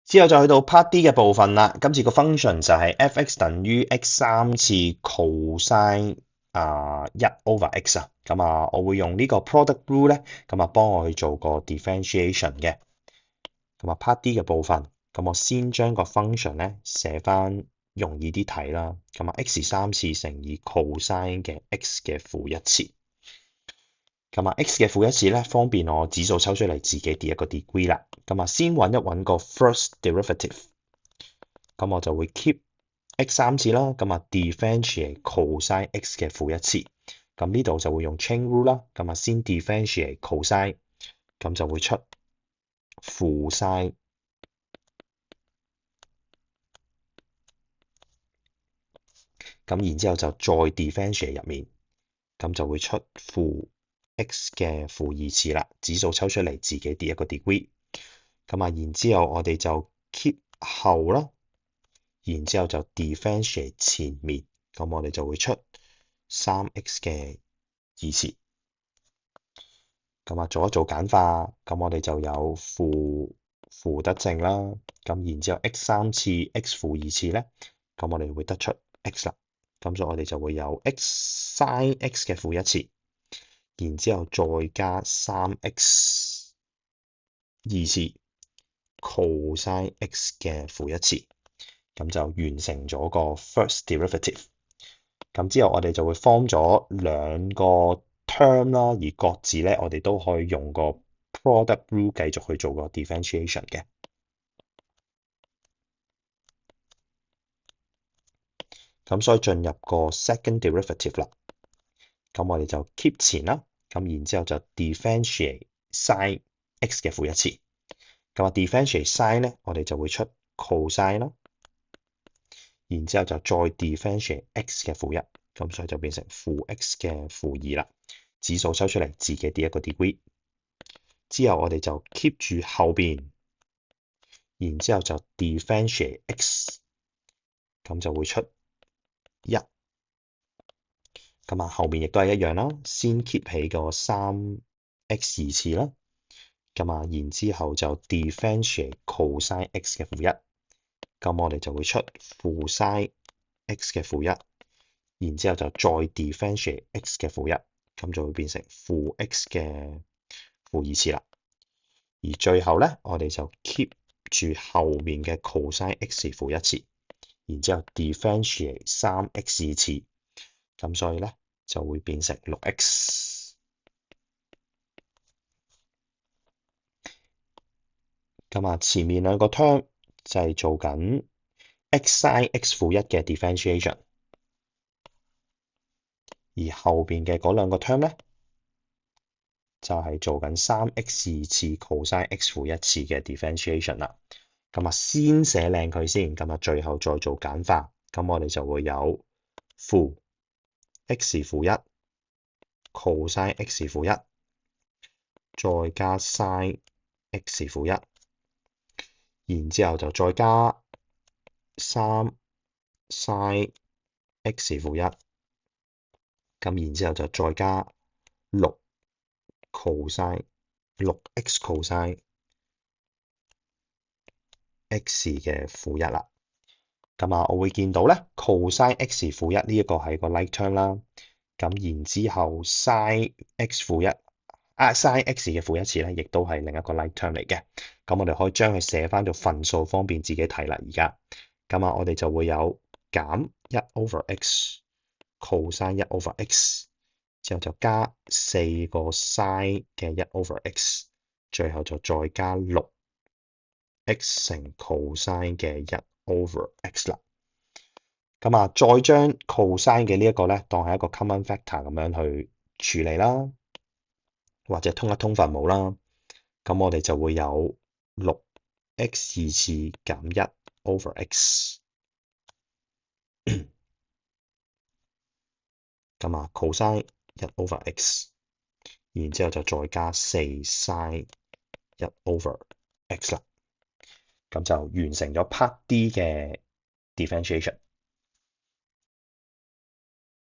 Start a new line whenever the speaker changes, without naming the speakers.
之後就去到 Part D 嘅部分啦。今次個 function 就係 f(x) 等於 x 三次 cosine 一 over x 啊。咁啊，我會用呢個 product rule 咧，咁啊幫我去做個 differentiation 嘅。咁啊 Part D 嘅部分，咁我先將個 function 咧寫翻容易啲睇啦。咁啊 x 三次乘以 cosine 嘅 x 嘅負一次。咁啊，x 嘅負一次咧，方便我指數抽出嚟自己跌一個 degree 啦。咁啊，先揾一揾個 first derivative，咁我就會 keep x 三次啦。咁啊，differentiate cosine x 嘅負一次。咁呢度就會用 chain rule 啦。咁啊，先 differentiate cosine，咁就會出負 sin。咁然之後就再 differentiate 入面，咁就會出負 x 嘅負二次啦。指數抽出嚟自己跌一個 degree。咁啊，然之後我哋就 keep 後啦，然之後就 differentiate 前面，咁我哋就會出 3x 嘅二次。咁啊，做一做簡化，咁我哋就有負得正啦。咁然之後 x 三次 x 負二次咧，咁我哋會得出 x 啦。咁所以我哋就會有 x sin x 嘅負一次，然之後再加 3x 二次 cosine x 嘅負一次，咁就完成咗個 first derivative。咁之後我哋就會 form 咗兩個 term 啦，而各自咧我哋都可以用個 product rule 繼續去做個 differentiation 嘅。咁所以進入個 second derivative 啦。咁我哋就 keep 前啦，咁然之後就 differentiate sin x 嘅負一次。咁啊 differentiate sin 咧，我哋就會出 cosine 啦。然之後就再 differentiate x 嘅負一，咁所以就變成負 x 嘅負二啦。指數抽出嚟自己跌一個 degree。之後我哋就 keep 住後邊，然之後就 differentiate x，咁就會出一。咁啊，後面亦都係一樣啦，先 keep 起個 3x 二次啦。咁啊，然之後就 differentiate cosine x 嘅負一，咁我哋就會出負 sin x 嘅負一，然之後就再 differentiate x 嘅負一，咁就會變成負 x 嘅負二次啦。而最後咧，我哋就 keep 住後面嘅 cosine x 負一次，然之後 differentiate 3x 二次，咁所以咧就會變成 6x。咁啊，前面兩個 term 就係做緊 x sin x 負一嘅 differentiation，而後邊嘅嗰兩個 term 咧就係做緊 3x 二次 cosine x 負一次嘅 differentiation 啦。咁啊，先寫靚佢先，咁啊，最後再做簡化，咁我哋就會有負 x 負一 cosine x 負一，再加 sin x 負一，然之後就再加3 sin x 負一，咁然之後就再加6 cosine 6x cosine x 嘅負一啦。咁啊，我會見到咧 cosine x 負一呢一個係個 like term 啦。咁然之後 sin x 負一sin x 嘅負一次咧，亦都係另一個 like term 嚟嘅。咁我哋可以將佢寫翻做份數，方便自己睇啦。而家咁啊，我哋就會有減1 over x cosine 1 over x，之後就加4個 sin 嘅1 over x，最後就再加6x 乘 cosine 嘅1 over x 啦。咁啊，再將 cosine 嘅呢一個咧，當係一個 common factor 咁樣去處理啦，或者通一通分母啦。咁我哋就會有 6x 二次減1 over x。咁啊，cosine 1 over x，然之後就再加4 sin 1 over x 啦。咁就完成咗 part D 嘅 differentiation。